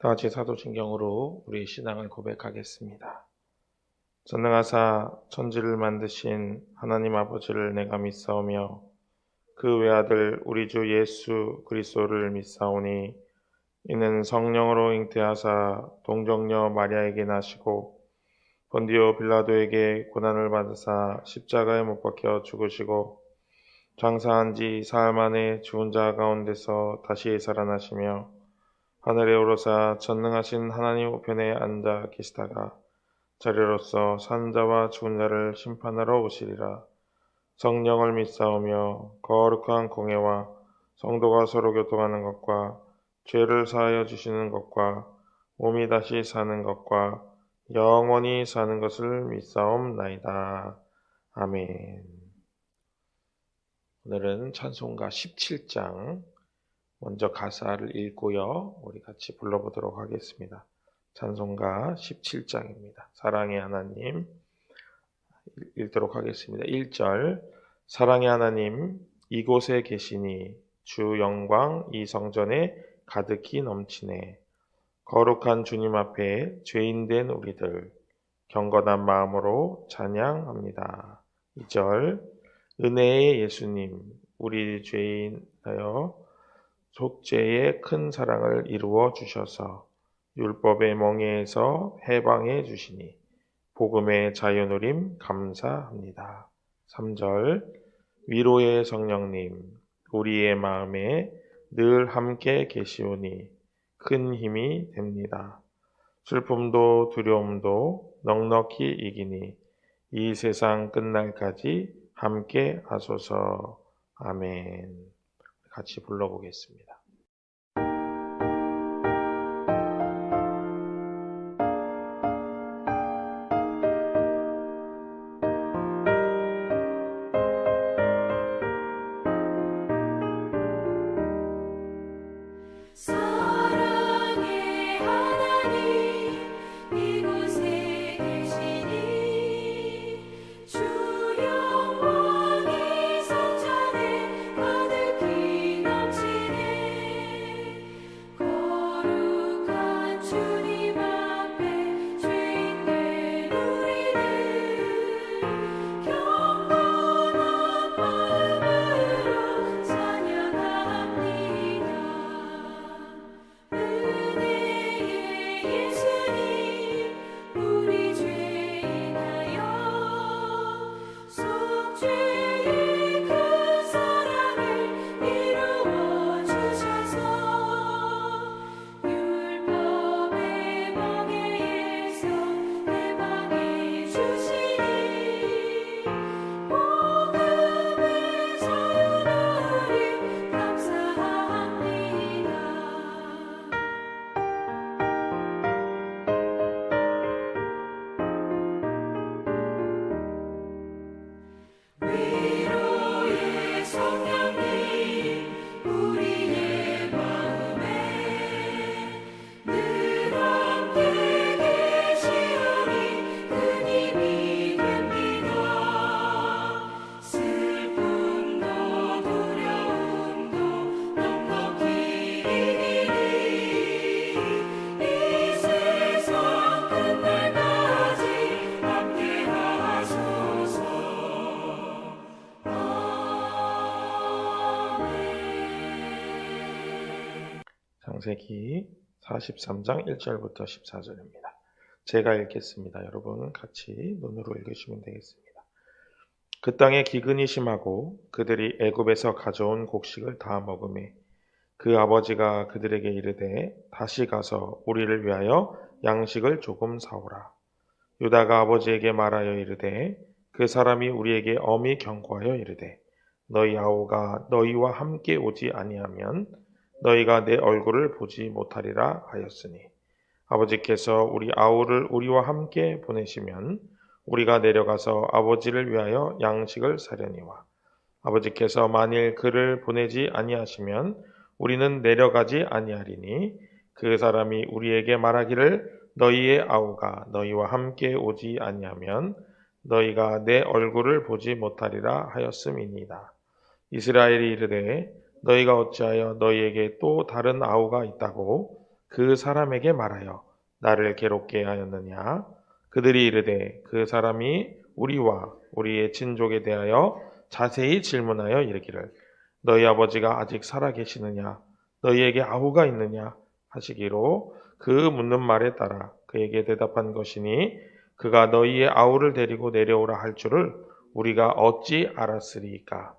다 같이 사도신경으로 우리 신앙을 고백하겠습니다. 전능하사 천지를 만드신 하나님 아버지를 내가 믿사오며 그 외아들 우리 주 예수 그리스도를 믿사오니 이는 성령으로 잉태하사 동정녀 마리아에게 나시고 본디오 빌라도에게 고난을 받으사 십자가에 못 박혀 죽으시고 장사한 지 사흘 만에 죽은 자 가운데서 다시 살아나시며 하늘에 오르사 전능하신 하나님 우편에 앉아 계시다가 자리로서 산 자와 죽은 자를 심판하러 오시리라. 성령을 믿사오며 거룩한 공회와 성도가 서로 교통하는 것과 죄를 사하여 주시는 것과 몸이 다시 사는 것과 영원히 사는 것을 믿사옵나이다. 아멘. 오늘은 찬송가 17장 먼저 가사를 읽고요. 우리 같이 불러보도록 하겠습니다. 찬송가 17장입니다. 사랑의 하나님 읽도록 하겠습니다. 1절 사랑의 하나님 이곳에 계시니 주 영광 이 성전에 가득히 넘치네. 거룩한 주님 앞에 죄인된 우리들 경건한 마음으로 찬양합니다. 2절 은혜의 예수님 우리 죄인하여 속죄의 큰 사랑을 이루어 주셔서 율법의 멍에에서 해방해 주시니 복음의 자유 누림 감사합니다. 3절 위로의 성령님 우리의 마음에 늘 함께 계시오니 큰 힘이 됩니다. 슬픔도 두려움도 넉넉히 이기니 이 세상 끝날까지 함께 하소서. 아멘. 같이 불러보겠습니다. 사랑의 하나님 이곳에 계시니 주 영광이 성전에 가득히 넘치네. 거룩한 주님 앞에 죄인된 우리들 경건한 마음으로 찬양합니다. 은혜의 예수님 우리 죄인하여 속죄의 큰 사랑을 이루어 주셔서 율법의 멍에에서 해방해 주시니 복음의 자유 누림 감사합니다. 위로의 성령님 우리의 마음에 늘 함께 계시오니 큰 힘이 됩니다. 슬픔도 두려움도 넉넉히 이기니 이 세상 끝날까지 함께 하소서. 창세기 43장 1절부터 14절입니다. 제가 읽겠습니다. 여러분 같이 눈으로 읽으시면 되겠습니다. 그 땅에 기근이 심하고 그들이 애굽에서 가져온 곡식을 다 먹으매 그 아버지가 그들에게 이르되 다시 가서 우리를 위하여 양식을 조금 사오라. 유다가 아버지에게 말하여 이르되 그 사람이 우리에게 엄히 경고하여 이르되 너희 아우가 너희와 함께 오지 아니하면 너희가 내 얼굴을 보지 못하리라 하였으니 아버지께서 우리 아우를 우리와 함께 보내시면 우리가 내려가서 아버지를 위하여 양식을 사려니와 아버지께서 만일 그를 보내지 아니하시면 우리는 내려가지 아니하리니 그 사람이 우리에게 말하기를 너희의 아우가 너희와 함께 오지 아니하면 너희가 내 얼굴을 보지 못하리라 하였음이니이다. 이스라엘이 이르되 너희가 어찌하여 너희에게 또 다른 아우가 있다고 그 사람에게 말하여 나를 괴롭게 하였느냐? 그들이 이르되 그 사람이 우리와 우리의 친족에 대하여 자세히 질문하여 이르기를 너희 아버지가 아직 살아 계시느냐? 너희에게 아우가 있느냐? 하시기로 그 묻는 말에 따라 그에게 대답한 것이니 그가 너희의 아우를 데리고 내려오라 할 줄을 우리가 어찌 알았으리까?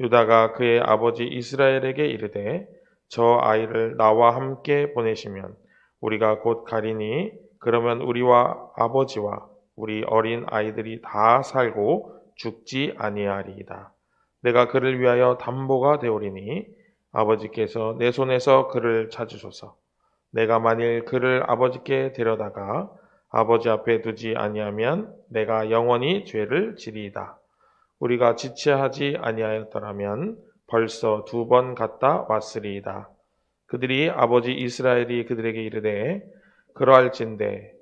유다가 그의 아버지 이스라엘에게 이르되 저 아이를 나와 함께 보내시면 우리가 곧 가리니 그러면 우리와 아버지와 우리 어린 아이들이 다 살고 죽지 아니하리이다. 내가 그를 위하여 담보가 되오리니 아버지께서 내 손에서 그를 찾으소서. 내가 만일 그를 아버지께 데려다가 아버지 앞에 두지 아니하면 내가 영원히 죄를 지리이다. 우리가 지체하지 아니하였더라면 벌써 2번 갔다 왔으리이다. 그들이 아버지 이스라엘이 그들에게 이르되 그러할진대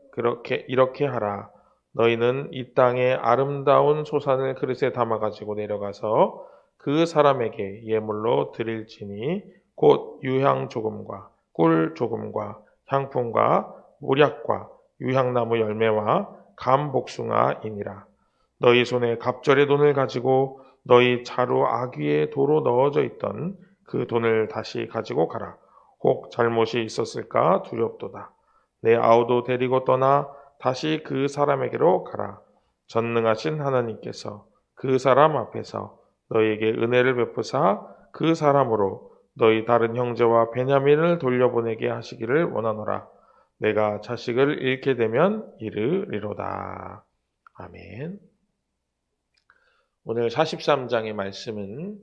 이렇게 하라. 너희는 이 땅의 아름다운 소산을 그릇에 담아가지고 내려가서 그 사람에게 예물로 드릴지니 곧 유향 조금과 꿀 조금과 향품과 모략과 유향나무 열매와 감 복숭아이니라. 너희 손에 갑절의 돈을 가지고 너희 차로 아귀의 도로 넣어져 있던 그 돈을 다시 가지고 가라. 혹 잘못이 있었을까 두렵도다. 내 아우도 데리고 떠나 다시 그 사람에게로 가라. 전능하신 하나님께서 그 사람 앞에서 너희에게 은혜를 베푸사 그 사람으로 너희 다른 형제와 베냐민을 돌려보내게 하시기를 원하노라. 내가 자식을 잃게 되면 이르리로다. 아멘. 오늘 43장의 말씀은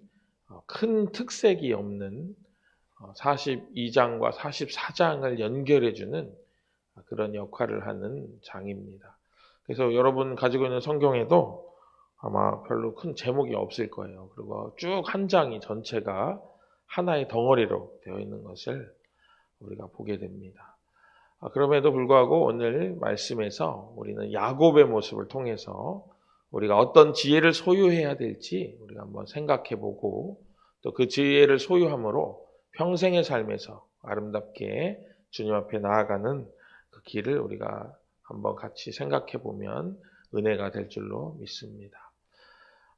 큰 특색이 없는 42장과 44장을 연결해주는 그런 역할을 하는 장입니다. 그래서 여러분 가지고 있는 성경에도 아마 별로 큰 제목이 없을 거예요. 그리고 쭉 한 장이 전체가 하나의 덩어리로 되어 있는 것을 우리가 보게 됩니다. 그럼에도 불구하고 오늘 말씀에서 우리는 야곱의 모습을 통해서 우리가 어떤 지혜를 소유해야 될지 우리가 한번 생각해보고 또 그 지혜를 소유함으로 평생의 삶에서 아름답게 주님 앞에 나아가는 그 길을 우리가 한번 같이 생각해보면 은혜가 될 줄로 믿습니다.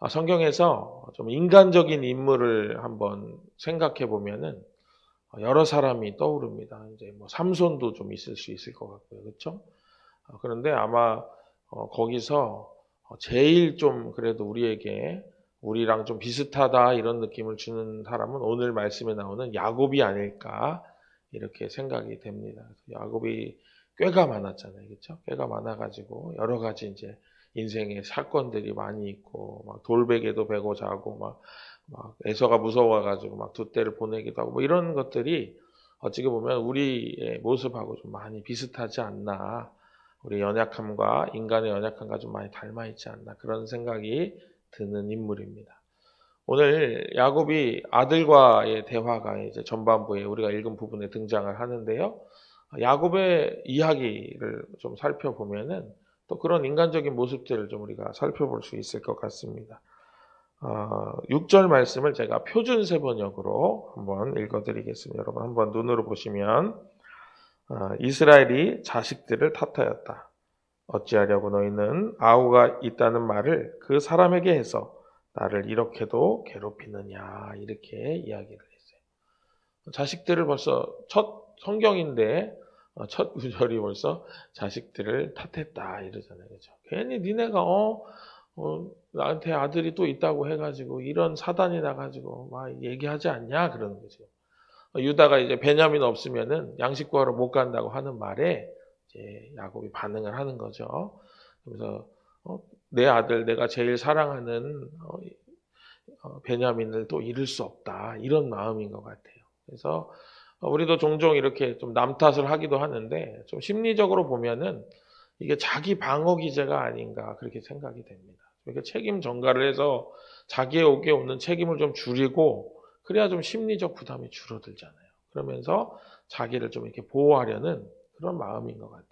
성경에서 좀 인간적인 인물을 한번 생각해보면은 여러 사람이 떠오릅니다. 이제 뭐 삼손도 좀 있을 수 있을 것 같고요. 그렇죠? 그런데 아마 거기서 제일 좀 그래도 우리랑 좀 비슷하다 이런 느낌을 주는 사람은 오늘 말씀에 나오는 야곱이 아닐까 이렇게 생각이 됩니다. 야곱이 꾀가 많았잖아요. 그렇죠? 꾀가 많아가지고 여러 가지 이제 인생에 사건들이 많이 있고 막 돌베개도 베고 자고 막 에서가 무서워가지고 막 두 때를 보내기도 하고 뭐 이런 것들이 어찌게 보면 우리의 모습하고 좀 많이 비슷하지 않나. 우리 연약함과 인간의 연약함과 좀 많이 닮아 있지 않나 그런 생각이 드는 인물입니다. 오늘 야곱이 아들과의 대화가 이제 전반부에 우리가 읽은 부분에 등장을 하는데요. 야곱의 이야기를 좀 살펴보면은 또 그런 인간적인 모습들을 좀 우리가 살펴볼 수 있을 것 같습니다. 6절 말씀을 제가 표준세 번역으로 한번 읽어드리겠습니다. 여러분 한번 눈으로 보시면 이스라엘이 자식들을 탓하였다. 어찌하려고 너희는 아우가 있다는 말을 그 사람에게 해서 나를 이렇게도 괴롭히느냐 이렇게 이야기를 했어요. 자식들을 벌써 첫 성경인데 첫 구절이 벌써 자식들을 탓했다 이러잖아요. 그렇죠? 괜히 니네가 나한테 아들이 또 있다고 해가지고 이런 사단이 나가지고 막 얘기하지 않냐 그러는 거죠. 유다가 이제 베냐민 없으면은 양식 구하러 못 간다고 하는 말에 이제 야곱이 반응을 하는 거죠. 그래서 내 아들 내가 제일 사랑하는 베냐민을 또 잃을 수 없다 이런 마음인 것 같아요. 그래서 우리도 종종 이렇게 좀 남 탓을 하기도 하는데 좀 심리적으로 보면은 이게 자기 방어 기제가 아닌가 그렇게 생각이 됩니다. 그러니까 책임 전가를 해서 자기에게 오는 책임을 좀 줄이고 그래야 좀 심리적 부담이 줄어들잖아요. 그러면서 자기를 좀 이렇게 보호하려는 그런 마음인 것 같아요.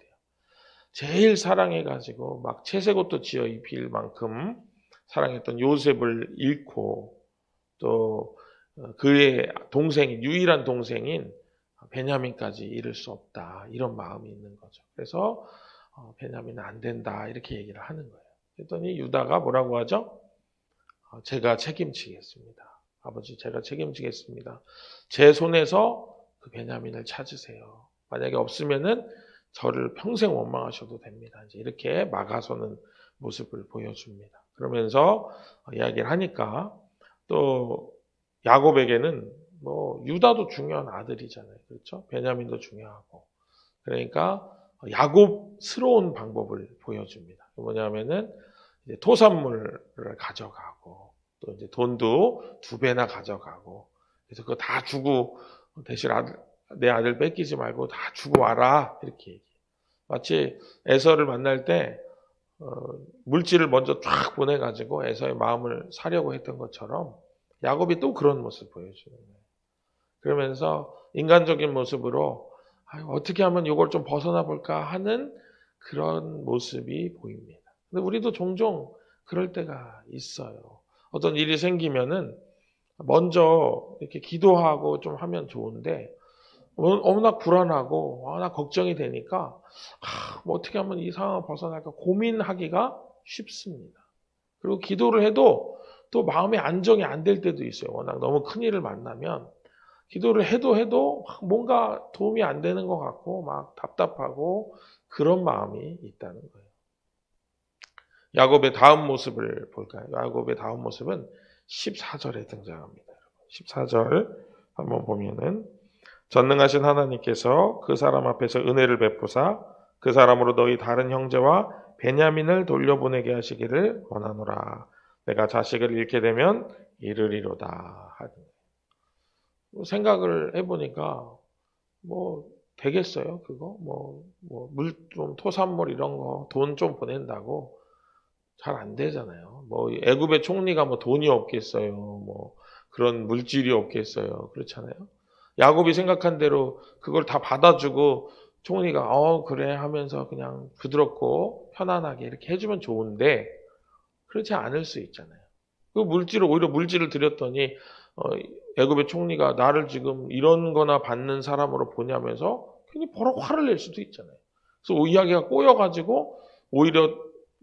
제일 사랑해가지고 막 채색옷도 지어 입힐 만큼 사랑했던 요셉을 잃고 또 그의 동생인 유일한 동생인 베냐민까지 잃을 수 없다. 이런 마음이 있는 거죠. 그래서 베냐민은 안 된다. 이렇게 얘기를 하는 거예요. 그랬더니 유다가 뭐라고 하죠? 제가 책임지겠습니다. 아버지, 제가 책임지겠습니다. 제 손에서 그 베냐민을 찾으세요. 만약에 없으면은 저를 평생 원망하셔도 됩니다. 이제 이렇게 막아서는 모습을 보여줍니다. 그러면서 이야기를 하니까 또 야곱에게는 뭐 유다도 중요한 아들이잖아요. 그렇죠? 베냐민도 중요하고. 그러니까 야곱스러운 방법을 보여줍니다. 뭐냐면은 이제 토산물을 가져가고 또 이제 돈도 2배나 가져가고 그래서 그거 다 주고 대신 내 아들 뺏기지 말고 다 주고 와라 이렇게 얘기해요. 마치 에서를 만날 때 물질을 먼저 쫙 보내가지고 에서의 마음을 사려고 했던 것처럼 야곱이 또 그런 모습을 보여주는 거예요. 그러면서 인간적인 모습으로 어떻게 하면 이걸 좀 벗어나 볼까 하는 그런 모습이 보입니다. 근데 우리도 종종 그럴 때가 있어요. 어떤 일이 생기면은 먼저 이렇게 기도하고 좀 하면 좋은데 워낙 불안하고 나 걱정이 되니까 뭐 어떻게 하면 이 상황을 벗어날까 고민하기가 쉽습니다. 그리고 기도를 해도 또 마음의 안정이 안 될 때도 있어요. 워낙 너무 큰 일을 만나면 기도를 해도 뭔가 도움이 안 되는 것 같고 막 답답하고 그런 마음이 있다는 거예요. 야곱의 다음 모습을 볼까요? 야곱의 다음 모습은 14절에 등장합니다. 14절 한번 보면은 전능하신 하나님께서 그 사람 앞에서 은혜를 베푸사 그 사람으로 너희 다른 형제와 베냐민을 돌려보내게 하시기를 원하노라. 내가 자식을 잃게 되면 이르리로다 하는 생각을 해보니까 뭐 되겠어요 그거 물 좀 토산물 이런 거 돈 좀 보낸다고 잘 안 되잖아요. 뭐 애굽의 총리가 뭐 돈이 없겠어요. 뭐 그런 물질이 없겠어요. 그렇잖아요. 야곱이 생각한 대로 그걸 다 받아주고 총리가 그래 하면서 그냥 부드럽고 편안하게 이렇게 해주면 좋은데 그렇지 않을 수 있잖아요. 그 오히려 물질을 드렸더니 애굽의 총리가 나를 지금 이런 거나 받는 사람으로 보냐면서 괜히 버럭 화를 낼 수도 있잖아요. 그래서 이야기가 꼬여가지고 오히려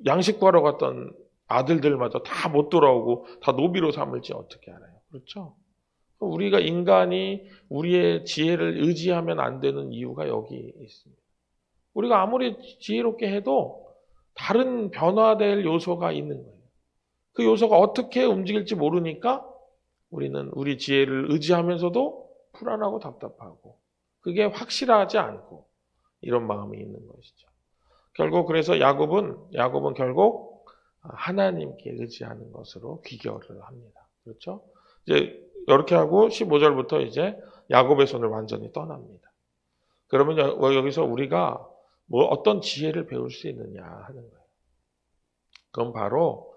양식 구하러 갔던 아들들마저 다 못 돌아오고 다 노비로 삼을지 어떻게 알아요. 그렇죠? 우리가 인간이 우리의 지혜를 의지하면 안 되는 이유가 여기 있습니다. 우리가 아무리 지혜롭게 해도 다른 변화될 요소가 있는 거예요. 그 요소가 어떻게 움직일지 모르니까 우리는 우리 지혜를 의지하면서도 불안하고 답답하고 그게 확실하지 않고 이런 마음이 있는 것이죠. 결국 그래서 야곱은 결국 하나님께 의지하는 것으로 귀결을 합니다. 그렇죠? 이제 이렇게 하고 15절부터 이제 야곱의 손을 완전히 떠납니다. 그러면 여기서 우리가 뭐 어떤 지혜를 배울 수 있느냐 하는 거예요. 그건 바로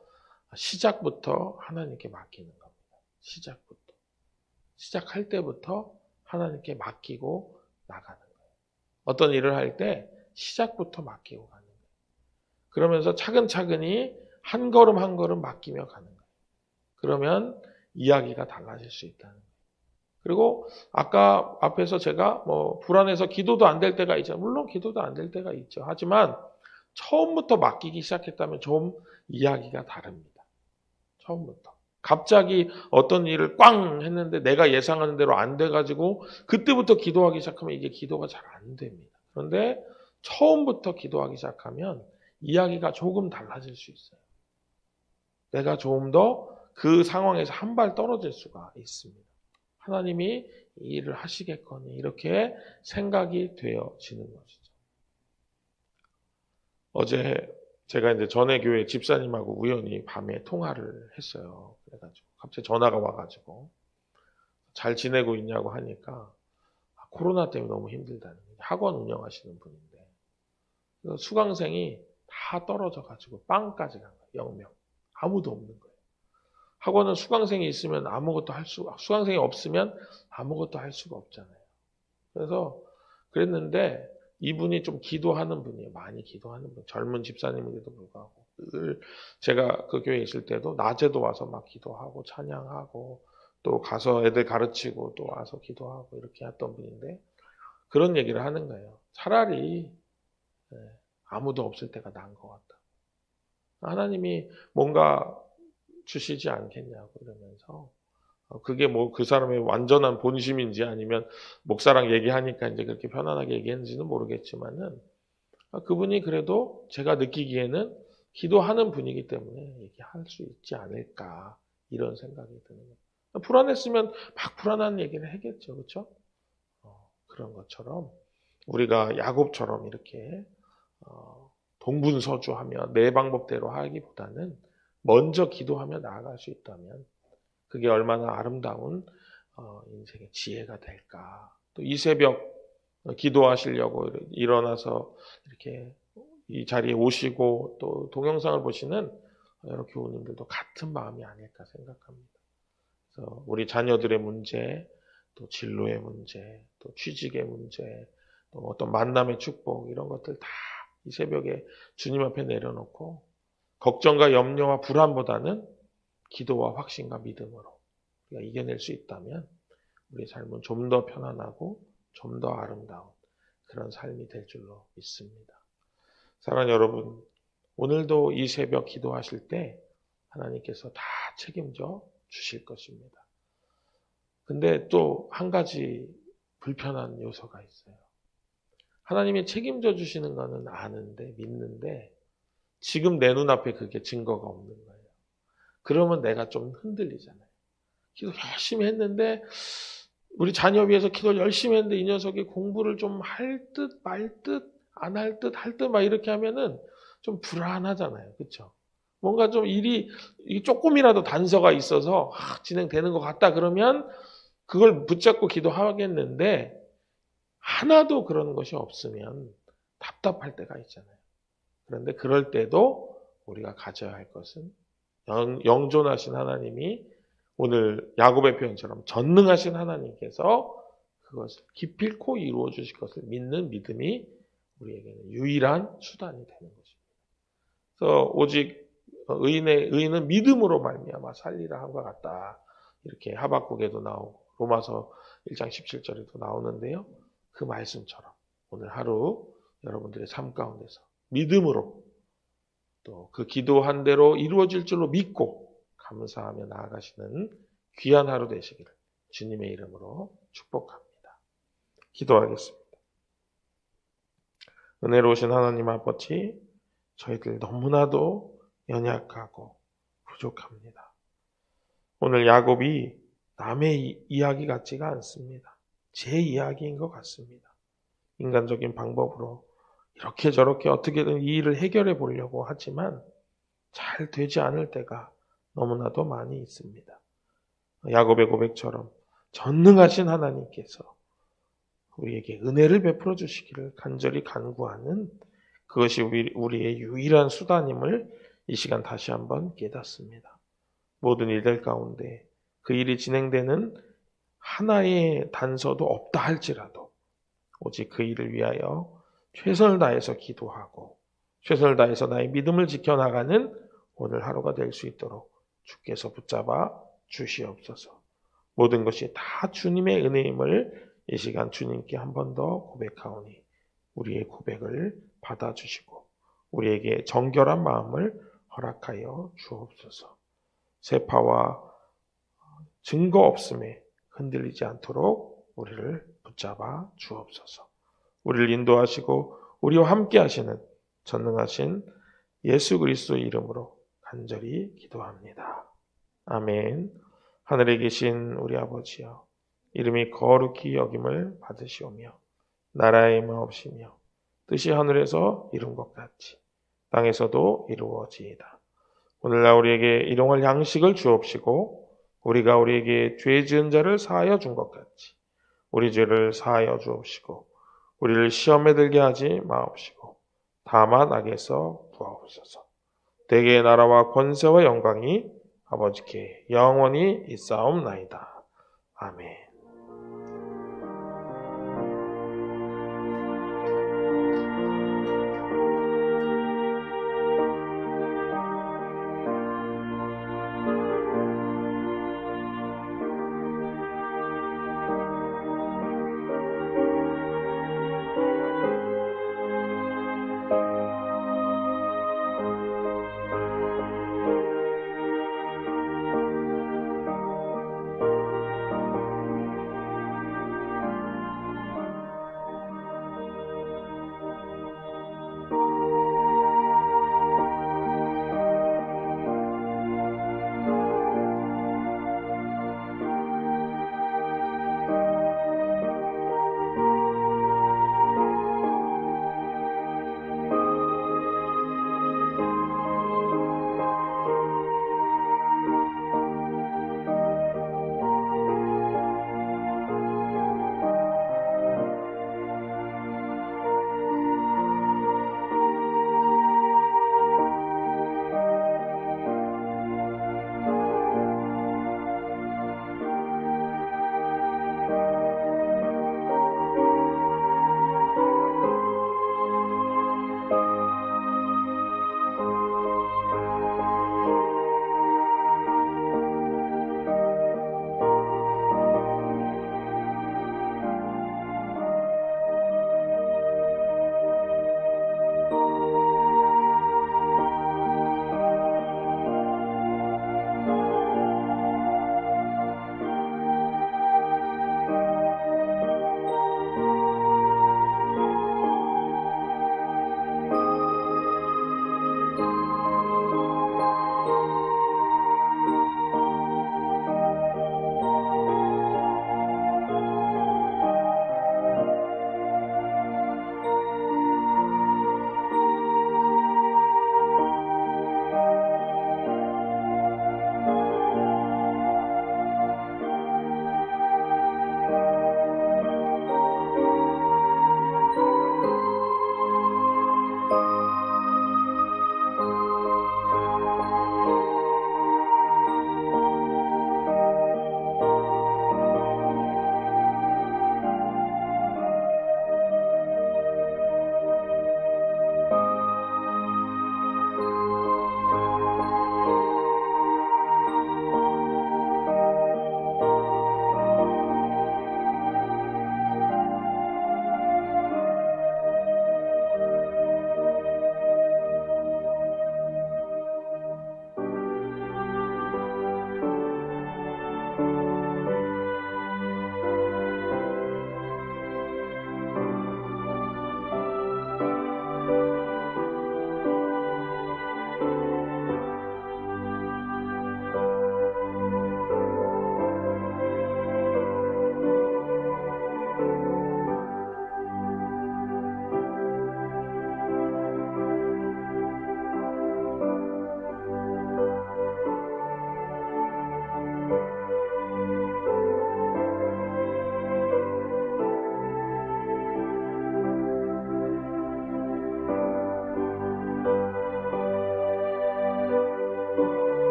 시작부터 하나님께 맡기는 겁니다. 시작할 때부터 하나님께 맡기고 나가는 거예요. 어떤 일을 할 때 시작부터 맡기고 가는 거예요. 그러면서 차근차근히 한 걸음 한 걸음 맡기며 가는 거예요. 그러면 이야기가 달라질 수 있다는 거예요. 그리고 아까 앞에서 제가 뭐 불안해서 기도도 안 될 때가 있죠. 물론 기도도 안 될 때가 있죠. 하지만 처음부터 맡기기 시작했다면 좀 이야기가 다릅니다. 처음부터. 갑자기 어떤 일을 꽝 했는데 내가 예상하는 대로 안 돼가지고 그때부터 기도하기 시작하면 이게 기도가 잘 안 됩니다. 그런데 처음부터 기도하기 시작하면 이야기가 조금 달라질 수 있어요. 내가 조금 더 그 상황에서 한 발 떨어질 수가 있습니다. 하나님이 이 일을 하시겠거니 이렇게 생각이 되어지는 것이죠. 어제 제가 이제 전에 교회 집사님하고 우연히 밤에 통화를 했어요. 그래가지고 갑자기 전화가 와가지고 잘 지내고 있냐고 하니까 코로나 때문에 너무 힘들다는 거예요. 학원 운영하시는 분인데 수강생이 다 떨어져가지고 빵까지 간 거예요. 0명. 아무도 없는 거예요. 학원은 수강생이 있으면 수강생이 없으면 아무것도 할 수가 없잖아요. 그래서 그랬는데 이분이 좀 기도하는 분이에요. 많이 기도하는 분. 젊은 집사님인데도 불구하고. 늘 제가 그 교회에 있을 때도 낮에도 와서 막 기도하고 찬양하고 또 가서 애들 가르치고 또 와서 기도하고 이렇게 했던 분인데 그런 얘기를 하는 거예요. 차라리 아무도 없을 때가 나은 것 같다. 하나님이 뭔가 주시지 않겠냐고 이러면서 그게 뭐 그 사람의 완전한 본심인지 아니면 목사랑 얘기하니까 이제 그렇게 편안하게 얘기했는지는 모르겠지만은 그분이 그래도 제가 느끼기에는 기도하는 분이기 때문에 얘기할 수 있지 않을까 이런 생각이 드는 거예요. 불안했으면 막 불안한 얘기를 하겠죠. 그렇죠? 그런 것처럼 우리가 야곱처럼 이렇게 동분서주하며 내 방법대로 하기보다는 먼저 기도하며 나아갈 수 있다면 그게 얼마나 아름다운 인생의 지혜가 될까. 또 이 새벽 기도하시려고 일어나서 이렇게 이 자리에 오시고 또 동영상을 보시는 여러 교우님들도 같은 마음이 아닐까 생각합니다. 그래서 우리 자녀들의 문제, 또 진로의 문제, 또 취직의 문제, 또 어떤 만남의 축복 이런 것들 다 이 새벽에 주님 앞에 내려놓고 걱정과 염려와 불안보다는 기도와 확신과 믿음으로 우리가 이겨낼 수 있다면 우리 삶은 좀 더 편안하고 좀 더 아름다운 그런 삶이 될 줄로 믿습니다. 사랑하는 여러분, 오늘도 이 새벽 기도하실 때 하나님께서 다 책임져 주실 것입니다. 근데 또 한 가지 불편한 요소가 있어요. 하나님이 책임져 주시는 거는 아는데, 믿는데, 지금 내 눈앞에 그게 증거가 없는 거예요. 그러면 내가 좀 흔들리잖아요. 기도 열심히 했는데, 우리 자녀 위해서 기도를 열심히 했는데, 이 녀석이 공부를 좀 할 듯, 말 듯, 안 할 듯, 할 듯, 막 이렇게 하면은 좀 불안하잖아요. 그쵸? 뭔가 좀 일이 조금이라도 단서가 있어서 진행되는 것 같다 그러면 그걸 붙잡고 기도하겠는데 하나도 그런 것이 없으면 답답할 때가 있잖아요. 그런데 그럴 때도 우리가 가져야 할 것은 영존하신 하나님이 오늘 야곱의 표현처럼 전능하신 하나님께서 그것을 기필코 이루어 주실 것을 믿는 믿음이 우리에게는 유일한 수단이 되는 것입니다. 그래서 오직 의인은 믿음으로 말미암아 살리라 함과 같다. 이렇게 하박국에도 나오고 로마서 1장 17절에도 나오는데요. 그 말씀처럼 오늘 하루 여러분들의 삶 가운데서 믿음으로 또 그 기도한 대로 이루어질 줄로 믿고 감사하며 나아가시는 귀한 하루 되시기를 주님의 이름으로 축복합니다. 기도하겠습니다. 은혜로우신 하나님 아버지, 저희들 너무나도 연약하고 부족합니다. 오늘 야곱이 남의 이야기 같지가 않습니다. 제 이야기인 것 같습니다. 인간적인 방법으로 이렇게 저렇게 어떻게든 이 일을 해결해 보려고 하지만 잘 되지 않을 때가 너무나도 많이 있습니다. 야곱의 고백처럼 전능하신 하나님께서 우리에게 은혜를 베풀어 주시기를 간절히 간구하는 그것이 우리의 유일한 수단임을 이 시간 다시 한번 깨닫습니다. 모든 일들 가운데 그 일이 진행되는 하나의 단서도 없다 할지라도 오직 그 일을 위하여 최선을 다해서 기도하고 최선을 다해서 나의 믿음을 지켜나가는 오늘 하루가 될 수 있도록 주께서 붙잡아 주시옵소서. 모든 것이 다 주님의 은혜임을 이 시간 주님께 한 번 더 고백하오니 우리의 고백을 받아주시고 우리에게 정결한 마음을 허락하여 주옵소서. 세파와 증거 없음에 흔들리지 않도록 우리를 붙잡아 주옵소서. 우리를 인도하시고 우리와 함께 하시는 전능하신 예수 그리스도의 이름으로 간절히 기도합니다. 아멘. 하늘에 계신 우리 아버지여, 이름이 거룩히 여김을 받으시오며 나라의 마옵시며 뜻이 하늘에서 이룬 것 같이 땅에서도 이루어지이다. 오늘날 우리에게 일용할 양식을 주옵시고 우리가 우리에게 죄 지은 자를 사하여 준 것 같이 우리 죄를 사하여 주옵시고 우리를 시험에 들게 하지 마옵시고 다만 악에서 구하옵소서. 대개의 나라와 권세와 영광이 아버지께 영원히 있사옵나이다. 아멘.